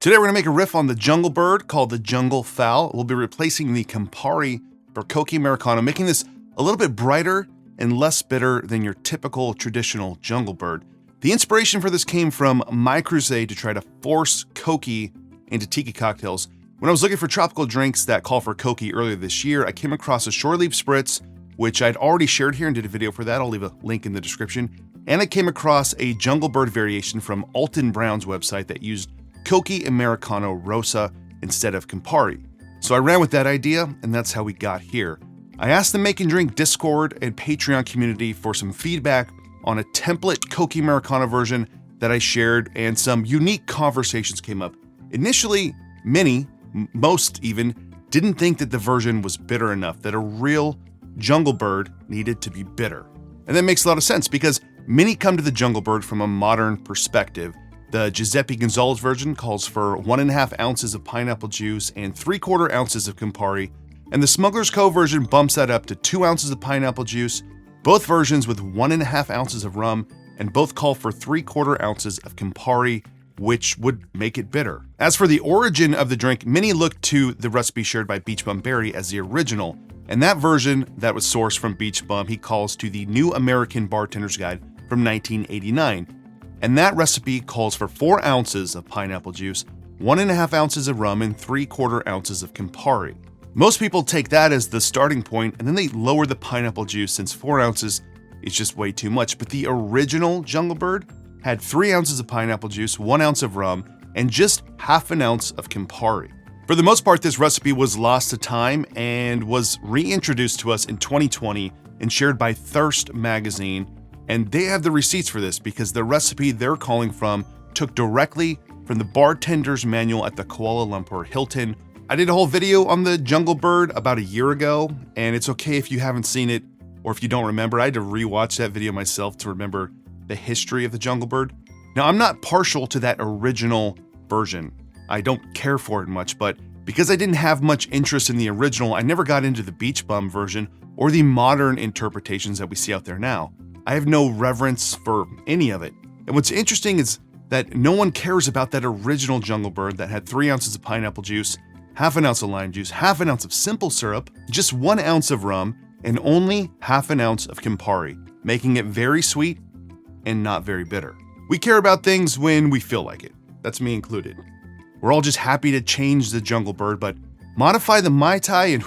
Today we're going to make a riff on the jungle bird called the Junglefowl. We'll be replacing the Campari for Cocchi Americano, making this a little bit brighter and less bitter than your typical traditional jungle bird. The inspiration for this came from my crusade to try to force Cocchi into Tiki Cocktails. When I was looking for tropical drinks that call for Cocchi earlier this year, I came across a shore leaf spritz, which I'd already shared here and did a video for that. I'll leave a link in the description. And I came across a jungle bird variation from Alton Brown's website that used Cocchi Americano Rossa instead of Campari. So I ran with that idea, and that's how we got here. I asked the Make and Drink Discord and Patreon community for some feedback on a template Cocchi Americano version that I shared, and some unique conversations came up. Initially, most even, didn't think that the version was bitter enough, that a real jungle bird needed to be bitter. And that makes a lot of sense because many come to the jungle bird from a modern perspective. The Giuseppe Gonzalez version calls for 1.5 ounces of pineapple juice and 3/4 ounces of Campari, and the Smuggler's Cove version bumps that up to 2 ounces of pineapple juice, both versions with 1.5 ounces of rum, and both call for 3/4 ounces of Campari, which would make it bitter. As for the origin of the drink, many look to the recipe shared by Beach Bum Berry as the original, and that version that was sourced from Beach Bum, he calls to the New American Bartender's Guide from 1989. And that recipe calls for 4 ounces of pineapple juice, 1.5 ounces of rum, and 3/4 ounces of Campari. Most people take that as the starting point, and then they lower the pineapple juice since 4 ounces is just way too much. But the original Jungle Bird had 3 ounces of pineapple juice, 1 ounce of rum, and just 1/2 ounce of Campari. For the most part, this recipe was lost to time and was reintroduced to us in 2020 and shared by Thirst magazine. And they have the receipts for this because the recipe they're calling from took directly from the bartender's manual at the Kuala Lumpur Hilton. I did a whole video on the Jungle Bird about a year ago, and it's okay if you haven't seen it or if you don't remember. I had to rewatch that video myself to remember the history of the Jungle Bird. Now, I'm not partial to that original version. I don't care for it much, but because I didn't have much interest in the original, I never got into the Beach Bum version or the modern interpretations that we see out there now. I have no reverence for any of it. And what's interesting is that no one cares about that original Jungle Bird that had 3 ounces of pineapple juice, 1/2 ounce of lime juice, 1/2 ounce of simple syrup, just 1 ounce of rum, and only 1/2 ounce of Campari, making it very sweet and not very bitter. We care about things when we feel like it. That's me included. We're all just happy to change the Jungle Bird, but modify the Mai Tai and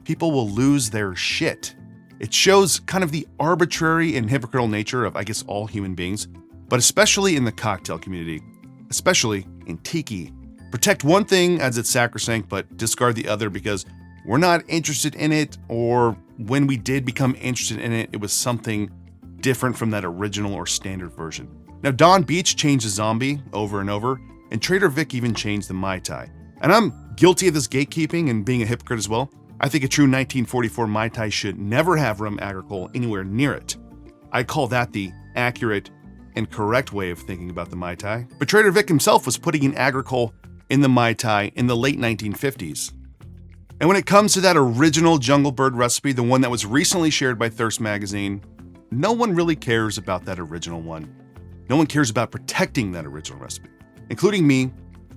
people will lose their shit. It shows kind of the arbitrary and hypocritical nature of, I guess, all human beings, but especially in the cocktail community, especially in Tiki. Protect one thing as it's sacrosanct, but discard the other because we're not interested in it, or when we did become interested in it, it was something different from that original or standard version. Now, Don Beach changed the zombie over and over, and Trader Vic even changed the Mai Tai. And I'm guilty of this gatekeeping and being a hypocrite as well. I think a true 1944 Mai Tai should never have rum agricole anywhere near it. I call that the accurate and correct way of thinking about the Mai Tai. But Trader Vic himself was putting in agricole in the Mai Tai in the late 1950s. And when it comes to that original Jungle Bird recipe, the one that was recently shared by Thirst magazine, no one really cares about that original one. No one cares about protecting that original recipe, including me,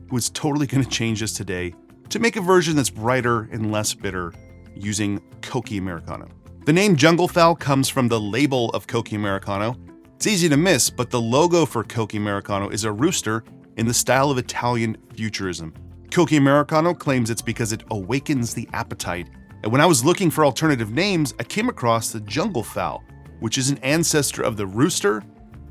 who is totally going to change this today to make a version that's brighter and less bitter using Cocchi Americano. The name Junglefowl comes from the label of Cocchi Americano. It's easy to miss, but the logo for Cocchi Americano is a rooster in the style of Italian Futurism. Cocchi Americano claims it's because it awakens the appetite. And when I was looking for alternative names, I came across the Junglefowl, which is an ancestor of the rooster,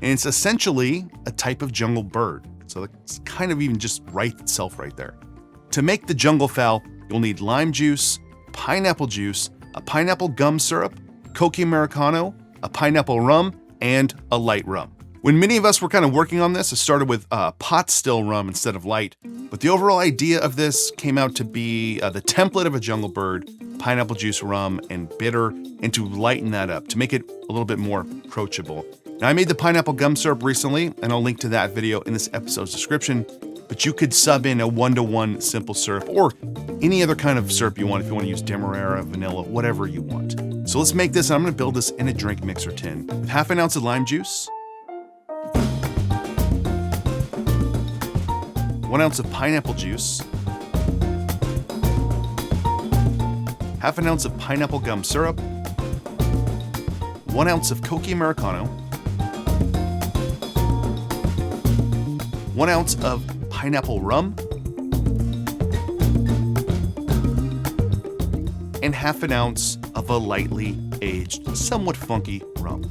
and it's essentially a type of jungle bird. So it's kind of even just right itself right there. To make the Junglefowl, you'll need lime juice, pineapple juice, a pineapple gum syrup, Cocchi Americano, a pineapple rum, and a light rum. When many of us were kind of working on this, it started with pot still rum instead of light, but the overall idea of this came out to be the template of a jungle bird, pineapple juice, rum, and bitter, and to lighten that up, to make it a little bit more approachable. Now, I made the pineapple gum syrup recently, and I'll link to that video in this episode's description, but you could sub in a 1-to-1 simple syrup or any other kind of syrup you want if you want to use demerara, vanilla, whatever you want. So let's make this, and I'm going to build this in a drink mixer tin with 1/2 ounce of lime juice, 1 ounce of pineapple juice, half an ounce of pineapple gum syrup, 1 ounce of Cocchi Americano, 1 ounce of pineapple rum, and half an ounce of a lightly aged, somewhat funky rum.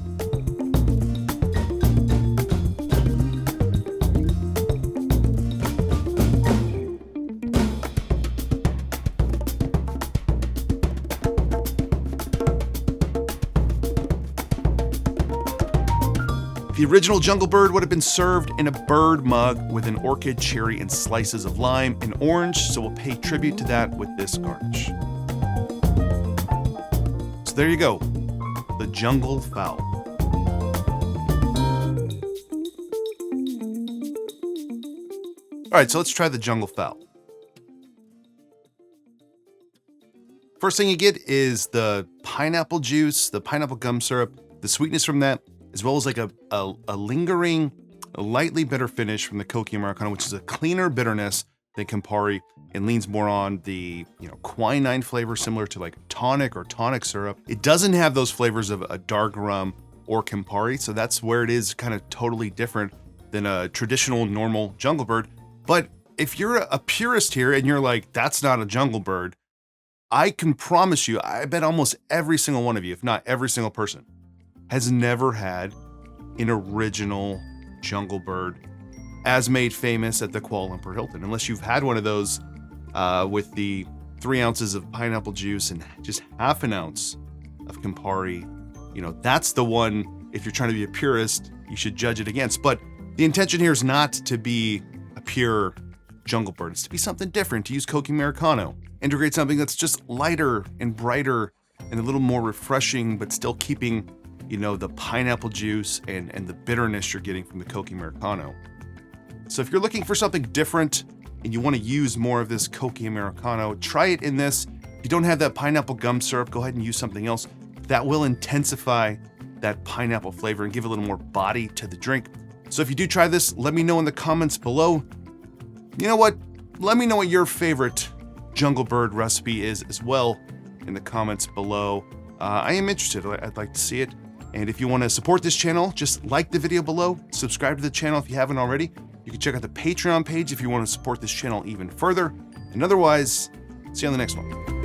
The original Jungle Bird would have been served in a bird mug with an orchid, cherry, and slices of lime and orange, so we'll pay tribute to that with this garnish. So there you go, the Junglefowl. All right, so let's try the Junglefowl. First thing you get is the pineapple juice, the pineapple gum syrup, the sweetness from that, as well as like a lingering, a lightly bitter finish from the Cocchi Americano, which is a cleaner bitterness than Campari and leans more on the quinine flavor, similar to like tonic or tonic syrup. It doesn't have those flavors of a dark rum or Campari, so that's where it is kind of totally different than a traditional normal Jungle Bird. But if you're a purist here and you're like, that's not a Jungle Bird, I can promise you, I bet almost every single one of you, if not every single person, has never had an original Jungle Bird as made famous at the Kuala Lumpur Hilton, unless you've had one of those with the 3 ounces of pineapple juice and just half an ounce of Campari. That's the one, if you're trying to be a purist, you should judge it against. But the intention here is not to be a pure Jungle Bird. It's to be something different, to use Cocchi Americano, integrate something that's just lighter and brighter and a little more refreshing, but still keeping the pineapple juice and the bitterness you're getting from the Cocchi Americano. So if you're looking for something different and you want to use more of this Cocchi Americano, try it in this. If you don't have that pineapple gum syrup, go ahead and use something else. That will intensify that pineapple flavor and give a little more body to the drink. So if you do try this, let me know in the comments below. You know what? Let me know what your favorite Jungle Bird recipe is as well in the comments below. I am interested. I'd like to see it. And if you want to support this channel, just like the video below, subscribe to the channel if you haven't already. You can check out the Patreon page if you want to support this channel even further. And otherwise, see you on the next one.